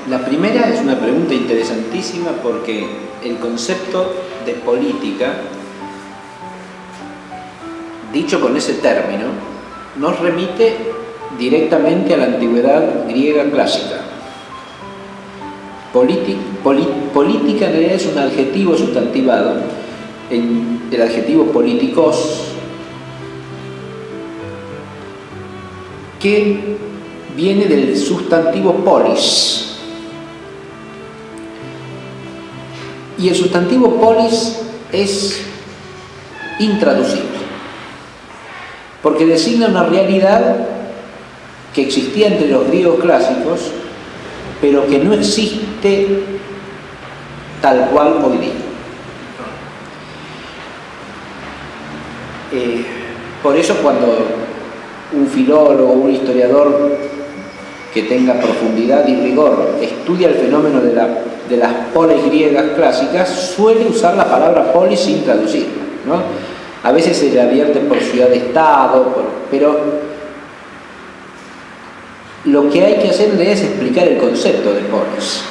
La primera es una pregunta interesantísima porque el concepto de política, dicho con ese término, nos remite directamente a la antigüedad griega clásica. Política en realidad es un adjetivo sustantivado, el adjetivo politikos, que viene del sustantivo polis. Y el sustantivo polis es intraducible, porque designa una realidad que existía entre los griegos clásicos, pero que no existe tal cual hoy día. Por eso cuando un filólogo, un historiador que tenga profundidad y rigor estudia el fenómeno de las polis griegas clásicas, suele usar la palabra polis sin traducirla, ¿no? A veces se le advierte por ciudad-estado, pero lo que hay que hacerle es explicar el concepto de polis.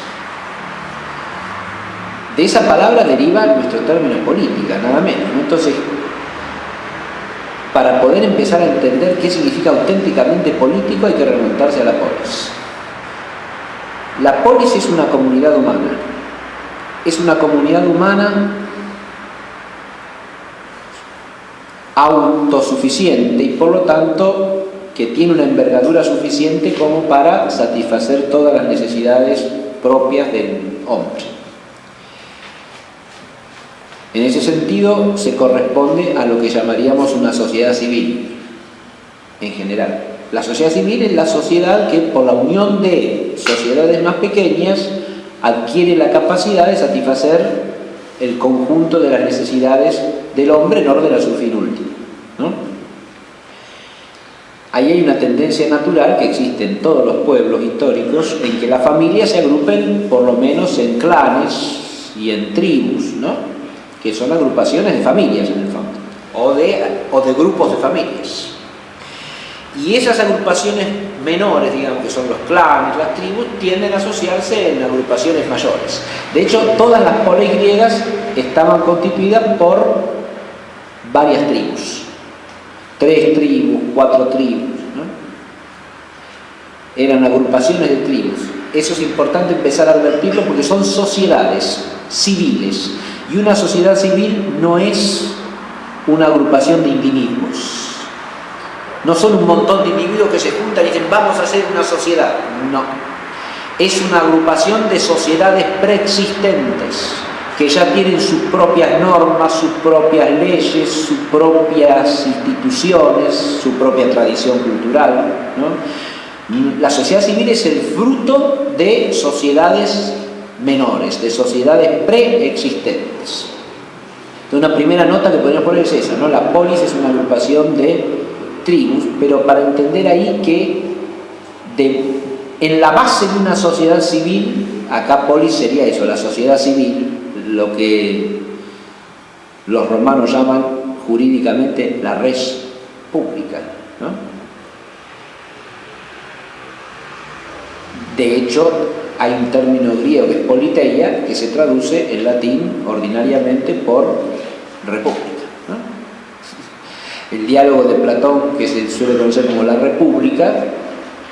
De esa palabra deriva nuestro término política, nada menos, ¿no? Entonces, para poder empezar a entender qué significa auténticamente político, hay que remontarse a la polis. La polis es una comunidad humana. Es una comunidad humana autosuficiente y por lo tanto que tiene una envergadura suficiente como para satisfacer todas las necesidades propias del hombre. En ese sentido, se corresponde a lo que llamaríamos una sociedad civil, en general. La sociedad civil es la sociedad que, por la unión de sociedades más pequeñas, adquiere la capacidad de satisfacer el conjunto de las necesidades del hombre en orden a su fin último, ¿no? Ahí hay una tendencia natural que existe en todos los pueblos históricos, en que las familias se agrupen por lo menos en clanes y en tribus, ¿no? Que son agrupaciones de familias en el fondo, o de grupos de familias. Y esas agrupaciones menores, digamos que son los clanes, las tribus, tienden a asociarse en agrupaciones mayores. De hecho, todas las polis griegas estaban constituidas por varias tribus, 3 tribus, 4 tribus, ¿no? Eran agrupaciones de tribus. Eso es importante empezar a advertirlo porque son sociedades civiles. Y una sociedad civil no es una agrupación de individuos. No son un montón de individuos que se juntan y dicen vamos a hacer una sociedad. No. Es una agrupación de sociedades preexistentes que ya tienen sus propias normas, sus propias leyes, sus propias instituciones, su propia tradición cultural, ¿no? La sociedad civil es el fruto de sociedades menores, de sociedades preexistentes. Entonces, una primera nota que podríamos poner es esa, ¿no? La polis es una agrupación de tribus, pero para entender ahí que en la base de una sociedad civil, acá polis sería eso, la sociedad civil, lo que los romanos llaman jurídicamente la res pública, ¿no? De hecho, hay un término griego que es politeia, que se traduce en latín ordinariamente por república, ¿no? El diálogo de Platón, que se suele conocer como la República,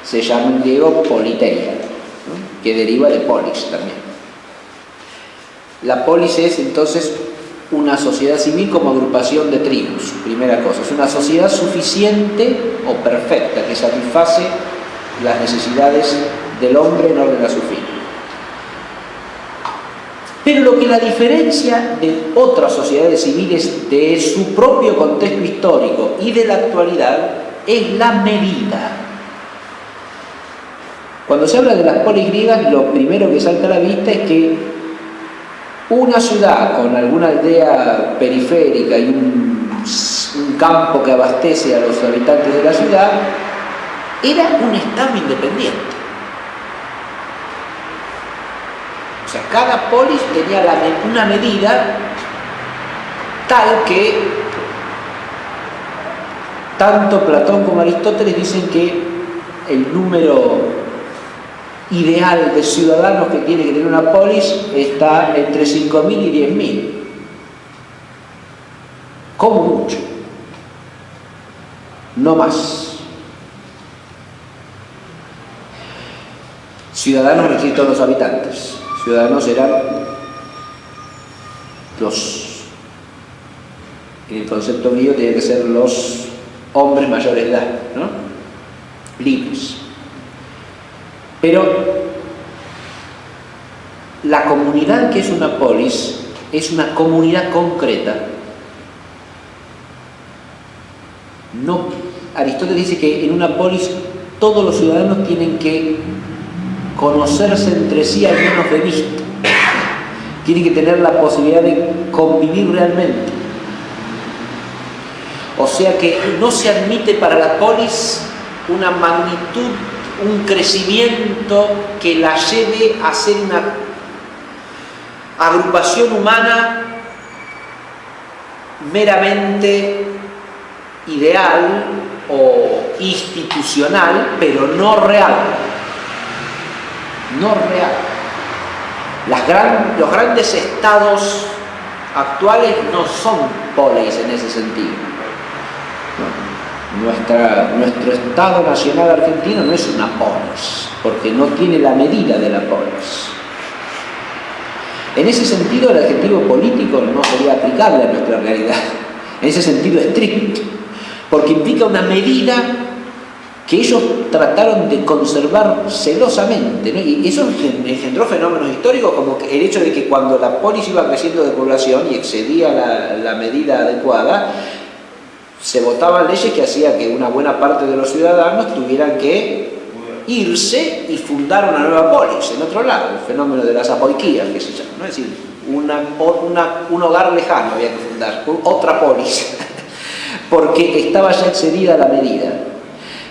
se llama en griego politeia, ¿no? Que deriva de polis también. La polis es entonces una sociedad civil como agrupación de tribus, primera cosa. Es una sociedad suficiente o perfecta que satisface las necesidades del hombre en orden a su fin. Pero lo que la diferencia de otras sociedades civiles de su propio contexto histórico y de la actualidad es la medida. Cuando se habla de las polis griegas, lo primero que salta a la vista es que una ciudad con alguna aldea periférica y un campo que abastece a los habitantes de la ciudad era un estado independiente. O sea, cada polis tenía una medida tal que tanto Platón como Aristóteles dicen que el número ideal de ciudadanos que tiene que tener una polis está entre 5.000 y 10.000. Como mucho. No más. Ciudadanos no existen todos los habitantes. Ciudadanos eran en el concepto mío, tienen que ser los hombres mayores de edad, ¿no? Libres. Pero la comunidad que es una polis es una comunidad concreta. No, Aristóteles dice que en una polis todos los ciudadanos tienen que conocerse entre sí al menos de vista. Tienen que tener la posibilidad de convivir realmente. O sea que no se admite para la polis una magnitud, un crecimiento que la lleve a ser una agrupación humana meramente ideal o institucional, pero no real. No real. Los grandes estados actuales no son polis en ese sentido. Nuestro Estado Nacional Argentino no es una polis, porque no tiene la medida de la polis. En ese sentido, el adjetivo político no sería aplicable a nuestra realidad, en ese sentido estricto, porque implica una medida que ellos trataron de conservar celosamente, ¿no? Y eso engendró fenómenos históricos como el hecho de que cuando la polis iba creciendo de población y excedía la medida adecuada, se votaban leyes que hacían que una buena parte de los ciudadanos tuvieran que irse y fundar una nueva polis en otro lado, el fenómeno de las apoiquías, que se llama, ¿no? Es decir, un hogar lejano había que fundar, otra polis, porque estaba ya excedida la medida.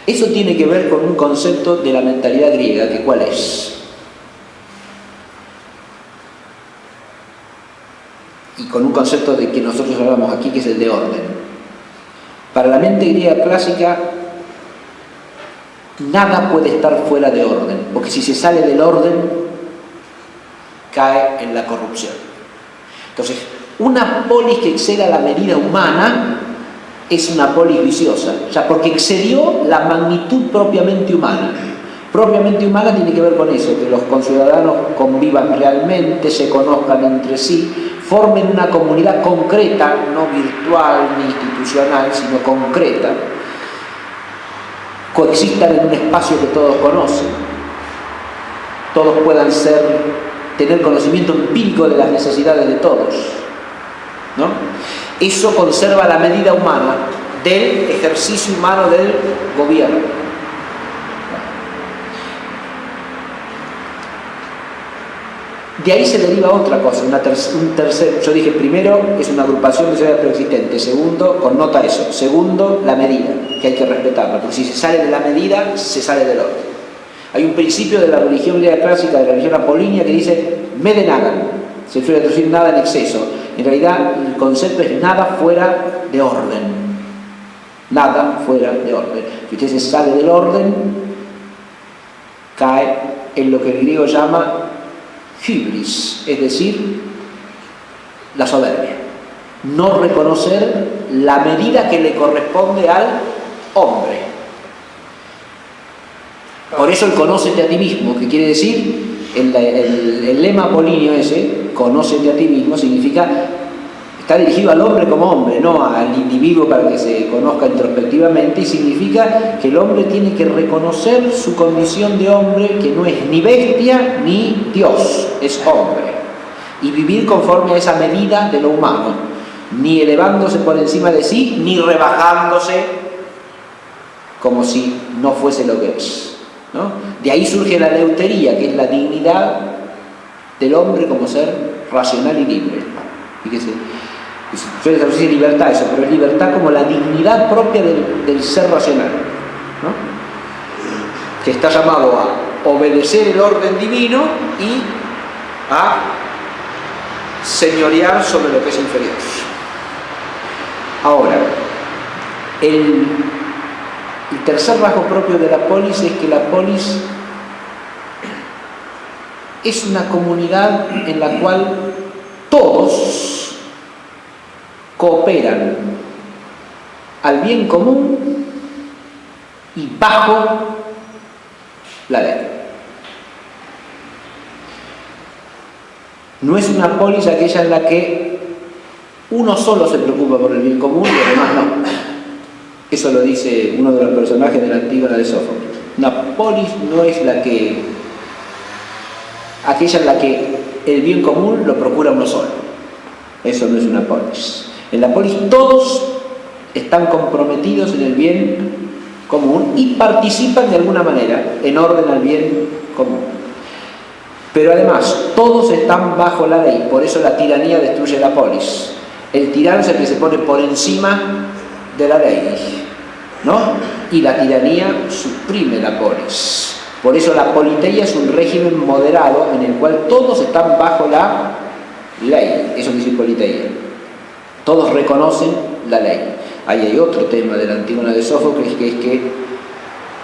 Eso tiene que ver con un concepto de la mentalidad griega, que ¿cuál es? Y con un concepto de que nosotros hablamos aquí, que es el de orden. Para la mente griega clásica, nada puede estar fuera de orden, porque si se sale del orden, cae en la corrupción. Entonces, una polis que exceda la medida humana es una polis viciosa, o sea, porque excedió la magnitud propiamente humana. Propiamente humana tiene que ver con eso, que los conciudadanos convivan realmente, se conozcan entre sí, formen una comunidad concreta, no virtual ni institucional, sino concreta, coexistan en un espacio que todos conocen, todos puedan tener conocimiento empírico de las necesidades de todos, ¿no? Eso conserva la medida humana del ejercicio humano del gobierno. De ahí se deriva otra cosa, un tercer, yo dije primero es una agrupación de sociedades preexistentes, segundo, connota eso, segundo, la medida, que hay que respetarla, porque si se sale de la medida, se sale del orden. Hay un principio de la religión griega clásica, de la religión apolínea, que dice, mede nada, se suele traducir nada en exceso. En realidad, el concepto es nada fuera de orden. Nada fuera de orden. Si usted se sale del orden, cae en lo que el griego llama hybris, es decir, la soberbia. No reconocer la medida que le corresponde al hombre. Por eso el conócete a ti mismo, que quiere decir, el lema apolíneo ese, conócete a ti mismo, significa, está dirigido al hombre como hombre, no al individuo para que se conozca introspectivamente, y significa que el hombre tiene que reconocer su condición de hombre, que no es ni bestia ni Dios, es hombre, y vivir conforme a esa medida de lo humano, ni elevándose por encima de sí, ni rebajándose como si no fuese lo que es, ¿no? De ahí surge la eleutería, que es la dignidad del hombre como ser racional y libre. Fíjese, suele traducir libertad eso, pero es libertad como la dignidad propia del ser racional, ¿no? Que está llamado a obedecer el orden divino y a señorear sobre lo que es inferior. Ahora, el tercer rasgo propio de la polis es que la polis es una comunidad en la cual todos cooperan al bien común y bajo la ley. No es una polis aquella en la que uno solo se preocupa por el bien común y los demás no. Eso lo dice uno de los personajes de la Antígona de Sófocles. Una polis no es aquella en la que el bien común lo procura uno solo. Eso no es una polis. En la polis todos están comprometidos en el bien común y participan de alguna manera en orden al bien común. Pero además, todos están bajo la ley, por eso la tiranía destruye la polis. El tirano es el que se pone por encima de la ley, ¿no? Y la tiranía suprime la polis. Por eso la politeia es un régimen moderado en el cual todos están bajo la ley. Eso dice politeia. Todos reconocen la ley. Ahí hay otro tema de la Antígona de Sófocles, que es que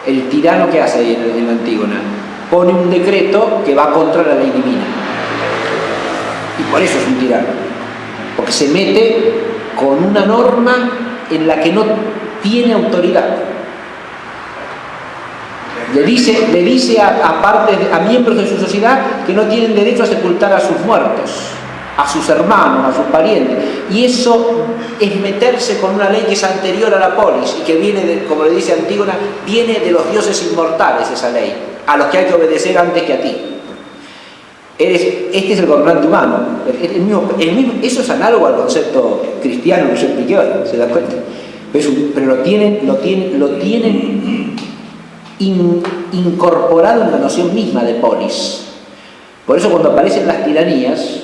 el tirano, ¿qué hace ahí en la Antígona? Pone un decreto que va contra la ley divina. Y por eso es un tirano. Porque se mete con una norma en la que no tiene autoridad. Le dice a miembros de su sociedad que no tienen derecho a sepultar a sus muertos, a sus hermanos, a sus parientes. Y eso es meterse con una ley que es anterior a la polis y que viene, como le dice Antígona, viene de los dioses inmortales esa ley, a los que hay que obedecer antes que a ti. Este es el gobernante humano. El mismo, eso es análogo al concepto cristiano que yo expliqué hoy, ¿se da cuenta? Pero lo tienen incorporado en la noción misma de polis. Por eso cuando aparecen las tiranías,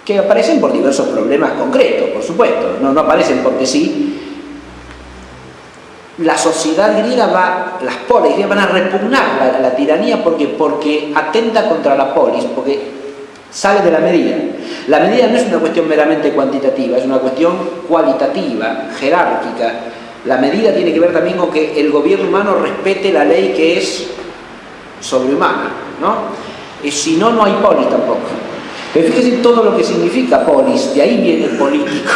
que aparecen por diversos problemas concretos, por supuesto, no aparecen porque sí, la sociedad griega las polis griegas van a repugnar la tiranía porque atenta contra la polis, porque sale de la medida. La medida no es una cuestión meramente cuantitativa, es una cuestión cualitativa, jerárquica. La medida tiene que ver también con que el gobierno humano respete la ley que es sobrehumana, ¿no? Y si no, no hay polis tampoco. Pero fíjense todo lo que significa polis, de ahí viene el político.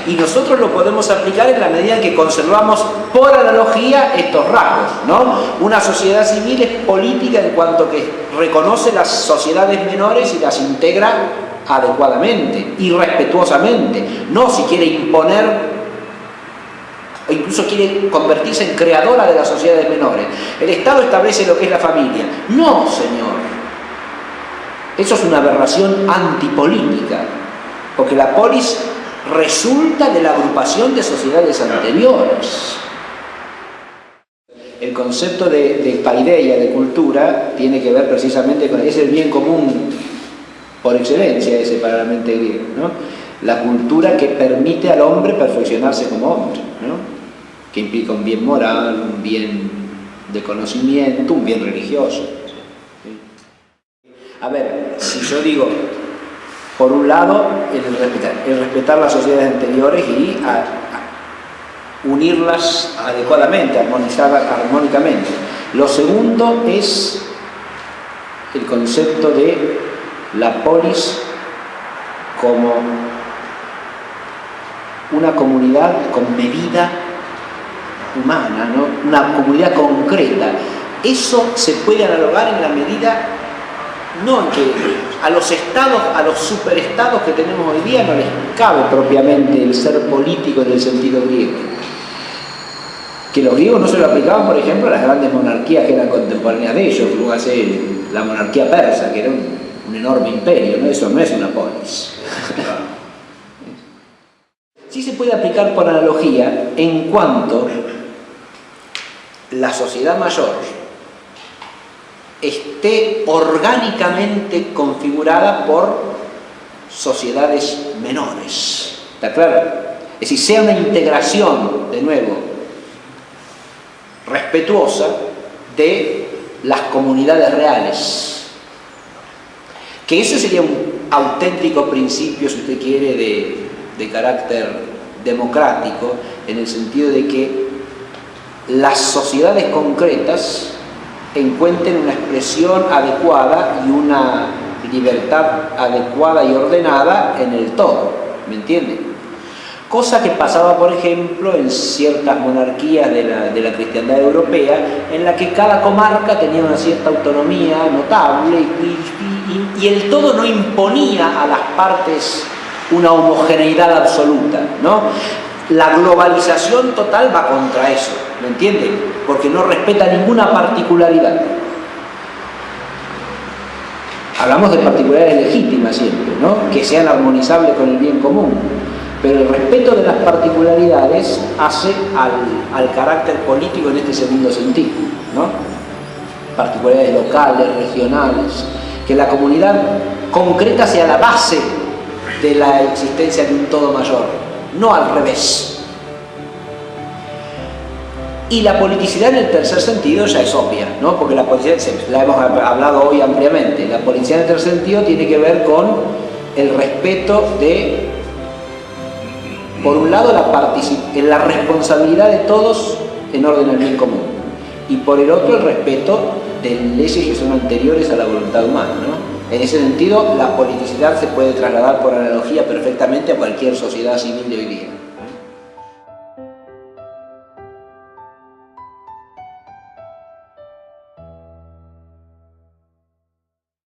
Y nosotros lo podemos aplicar en la medida en que conservamos, por analogía, estos rasgos, ¿no? Una sociedad civil es política en cuanto que reconoce las sociedades menores y las integra adecuadamente y respetuosamente. No si quiere imponer o incluso quiere convertirse en creadora de las sociedades menores. El Estado establece lo que es la familia. No, señor. Eso es una aberración antipolítica, porque la polis resulta de la agrupación de sociedades anteriores. El concepto de paideia, de cultura, tiene que ver precisamente con es el bien común por excelencia ese para la mente griega, ¿no? La cultura que permite al hombre perfeccionarse como hombre, ¿no? Que implica un bien moral, un bien de conocimiento, un bien religioso. A ver, si yo digo, por un lado, el respetar las sociedades anteriores y unirlas adecuadamente, armonizarlas armónicamente. Lo segundo es el concepto de la polis como una comunidad con medida humana, ¿no? Una comunidad concreta. Eso se puede analogar en la medida, no que a los estados, a los superestados que tenemos hoy día no les cabe propiamente el ser político en el sentido griego. Que los griegos no se lo aplicaban, por ejemplo, a las grandes monarquías que eran contemporáneas de ellos, como hace la monarquía persa, que era un enorme imperio, ¿no? Eso no es una polis. Sí se puede aplicar por analogía en cuanto la sociedad mayor esté orgánicamente configurada por sociedades menores. ¿Está claro? Es decir, sea una integración, de nuevo, respetuosa de las comunidades reales. Que eso sería un auténtico principio, si usted quiere, de carácter democrático, en el sentido de que las sociedades concretas encuentren una expresión adecuada y una libertad adecuada y ordenada en el todo, ¿me entienden? Cosa que pasaba, por ejemplo, en ciertas monarquías de la cristiandad europea, en la que cada comarca tenía una cierta autonomía notable y el todo no imponía a las partes una homogeneidad absoluta, ¿no? La globalización total va contra eso, ¿me entienden? Porque no respeta ninguna particularidad. Hablamos de particularidades legítimas siempre, ¿no? Que sean armonizables con el bien común. Pero el respeto de las particularidades hace al carácter político en este segundo sentido, ¿no? Particularidades locales, regionales, que la comunidad concreta sea la base de la existencia de un todo mayor, no al revés. Y la politicidad en el tercer sentido ya es obvia, ¿no? Porque la politicidad, la hemos hablado hoy ampliamente, la politicidad en el tercer sentido tiene que ver con el respeto de, por un lado, la responsabilidad de todos en orden al bien común, y por el otro, el respeto de leyes que son anteriores a la voluntad humana, ¿no? En ese sentido, la politicidad se puede trasladar por analogía perfectamente a cualquier sociedad civil de hoy día.